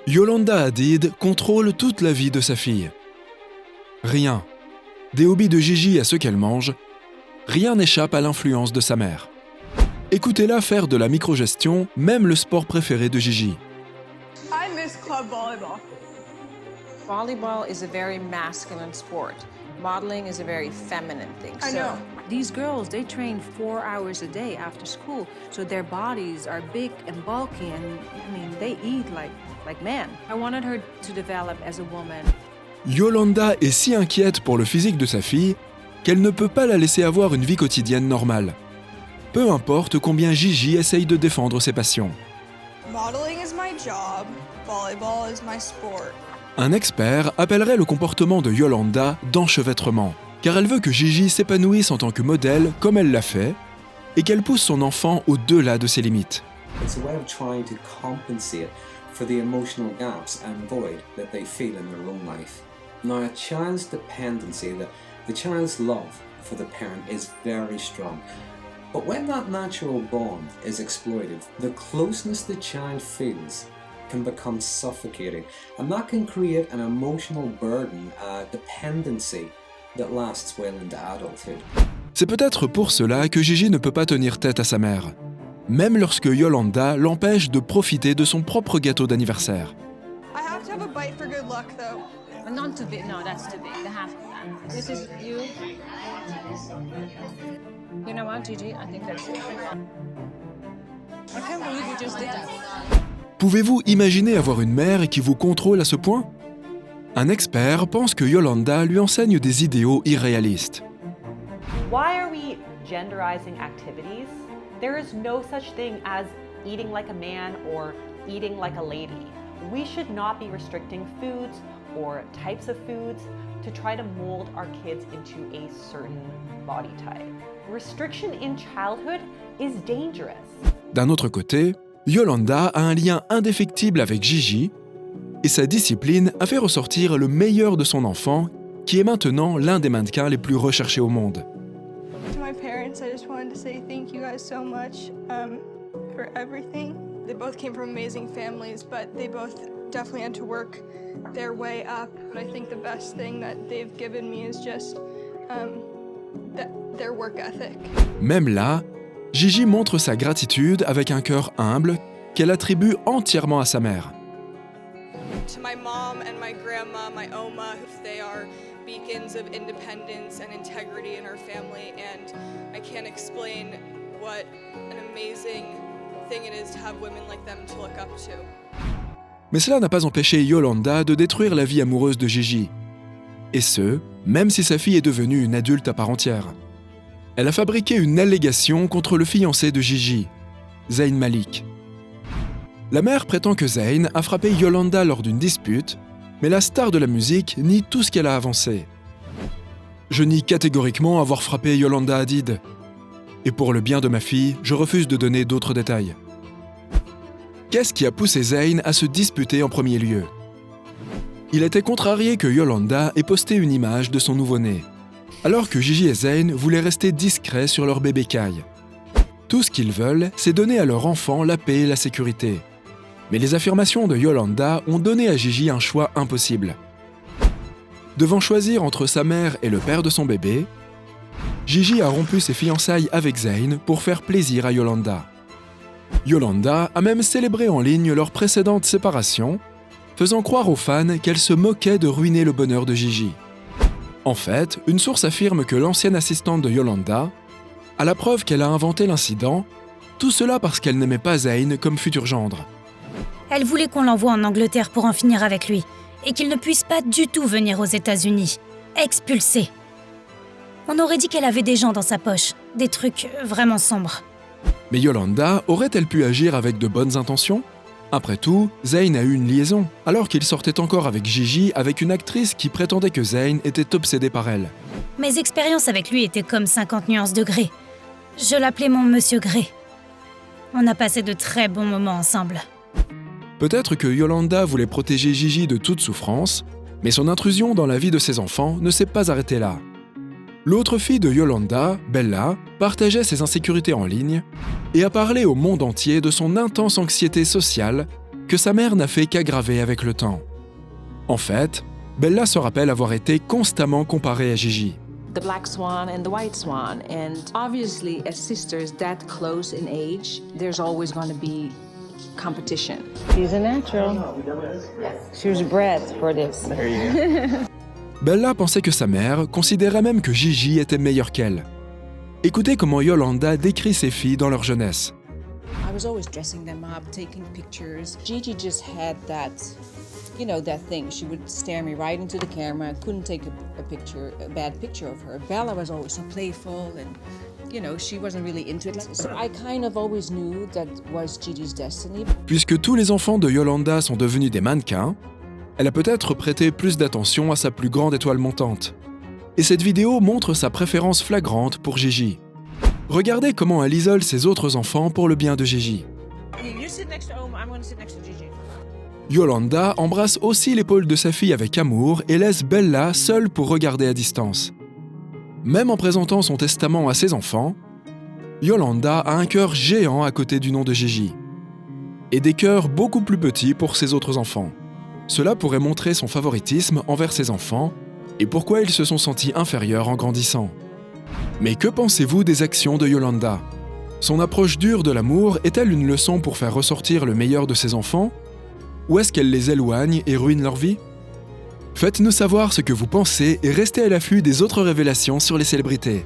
Yolanda Hadid contrôle toute la vie de sa fille. Rien, des hobbies de Gigi à ce qu'elle mange, rien n'échappe à l'influence de sa mère. Écoutez-la faire de la microgestion, même le sport préféré de Gigi. I miss club volleyball. Volleyball is a very masculine sport. Modeling is a very feminine thing. I know. These girls, they train 4 hours a day after school, so their bodies are big and bulky, and they eat like men. I wanted her to develop as a woman. Yolanda est si inquiète pour le physique de sa fille qu'elle ne peut pas la laisser avoir une vie quotidienne normale. Peu importe combien Gigi essaye de défendre ses passions. Modeling is my job. Volleyball is my sport. Un expert appellerait le comportement de Yolanda d'enchevêtrement, car elle veut que Gigi s'épanouisse en tant que modèle comme elle l'a fait, et qu'elle pousse son enfant au-delà de ses limites. It's a way of trying to compensate for the emotional gaps and void that they feel in their own life. Now, a child's dependency, the child's love for the parent is very strong. But when that natural bond is exploited, the closeness the child feels can become suffocating, and that can create an emotional burden, a dependency that lasts well into adulthood. C'est peut-être pour cela que Gigi ne peut pas tenir tête à sa mère, même lorsque Yolanda l'empêche de profiter de son propre gâteau d'anniversaire. I have to have a bite for good luck, though. Not too big. No, that's too big. The half of that. This is you. You know what, Gigi? I think that's it. I can't believe you just did that. Pouvez-vous imaginer avoir une mère qui vous contrôle à ce point ? Un expert pense que Yolanda lui enseigne des idéaux irréalistes. Why are we genderizing activities? There is no such thing as eating like a man or eating like a lady. We should not be restricting foods or types of foods to try to mold our kids into a certain body type. Restriction in childhood is dangerous. D'un autre côté, Yolanda a un lien indéfectible avec Gigi et sa discipline a fait ressortir le meilleur de son enfant, qui est maintenant l'un des mannequins les plus recherchés au monde. To my parents, I just wanted to say thank you guys so much for everything. They both came from amazing families, but they both definitely had to work their way up. But I think the best thing that they've given me is just their work ethic. Même là, Gigi montre sa gratitude avec un cœur humble qu'elle attribue entièrement à sa mère. To my mom and my grandma, my Oma, they are beacons of independence and integrity in our family, and I can't explain what an amazing thing it is to have women like them to look up to. Mais cela n'a pas empêché Yolanda de détruire la vie amoureuse de Gigi. Et ce, même si sa fille est devenue une adulte à part entière. Elle a fabriqué une allégation contre le fiancé de Gigi, Zayn Malik. La mère prétend que Zayn a frappé Yolanda lors d'une dispute, mais la star de la musique nie tout ce qu'elle a avancé. Je nie catégoriquement avoir frappé Yolanda Hadid. Et pour le bien de ma fille, je refuse de donner d'autres détails. Qu'est-ce qui a poussé Zayn à se disputer en premier lieu ? Il était contrarié que Yolanda ait posté une image de son nouveau-né, alors que Gigi et Zayn voulaient rester discrets sur leur bébé Kai. Tout ce qu'ils veulent, c'est donner à leur enfant la paix et la sécurité. Mais les affirmations de Yolanda ont donné à Gigi un choix impossible. Devant choisir entre sa mère et le père de son bébé, Gigi a rompu ses fiançailles avec Zayn pour faire plaisir à Yolanda. Yolanda a même célébré en ligne leur précédente séparation, faisant croire aux fans qu'elle se moquait de ruiner le bonheur de Gigi. En fait, une source affirme que l'ancienne assistante de Yolanda a la preuve qu'elle a inventé l'incident, tout cela parce qu'elle n'aimait pas Zayn comme futur gendre. Elle voulait qu'on l'envoie en Angleterre pour en finir avec lui, et qu'il ne puisse pas du tout venir aux États-Unis. Expulsé. On aurait dit qu'elle avait des gens dans sa poche, des trucs vraiment sombres. Mais Yolanda aurait-elle pu agir avec de bonnes intentions ? Après tout, Zayn a eu une liaison, alors qu'il sortait encore avec Gigi avec une actrice qui prétendait que Zayn était obsédé par elle. Mes expériences avec lui étaient comme 50 nuances de Grey. Je l'appelais mon Monsieur Grey. On a passé de très bons moments ensemble. Peut-être que Yolanda voulait protéger Gigi de toute souffrance, mais son intrusion dans la vie de ses enfants ne s'est pas arrêtée là. L'autre fille de Yolanda, Bella, partageait ses insécurités en ligne et a parlé au monde entier de son intense anxiété sociale que sa mère n'a fait qu'aggraver avec le temps. En fait, Bella se rappelle avoir été constamment comparée à Gigi. The black swan and the white swan. And obviously, as sisters that close in age, there's always going to be competition. She's a natural. She was bred for this. Bella pensait que sa mère considérait même que Gigi était meilleure qu'elle. Écoutez comment Yolanda décrit ses filles dans leur jeunesse. I was always dressing them up, taking pictures. Gigi just had that, you know, that thing. She would stare me right into the camera. I couldn't take a bad picture of her. Bella was always so playful and, you know, she wasn't really into it. So I kind of always knew that was Gigi's destiny. Puisque tous les enfants de Yolanda sont devenus des mannequins, elle a peut-être prêté plus d'attention à sa plus grande étoile montante. Et cette vidéo montre sa préférence flagrante pour Gigi. Regardez comment elle isole ses autres enfants pour le bien de Gigi. You sit next to Oma, I'm going to sit next to Gigi. Yolanda embrasse aussi l'épaule de sa fille avec amour et laisse Bella seule pour regarder à distance. Même en présentant son testament à ses enfants, Yolanda a un cœur géant à côté du nom de Gigi. Et des cœurs beaucoup plus petits pour ses autres enfants. Cela pourrait montrer son favoritisme envers ses enfants et pourquoi ils se sont sentis inférieurs en grandissant. Mais que pensez-vous des actions de Yolanda ? Son approche dure de l'amour est-elle une leçon pour faire ressortir le meilleur de ses enfants ? Ou est-ce qu'elle les éloigne et ruine leur vie ? Faites-nous savoir ce que vous pensez et restez à l'affût des autres révélations sur les célébrités.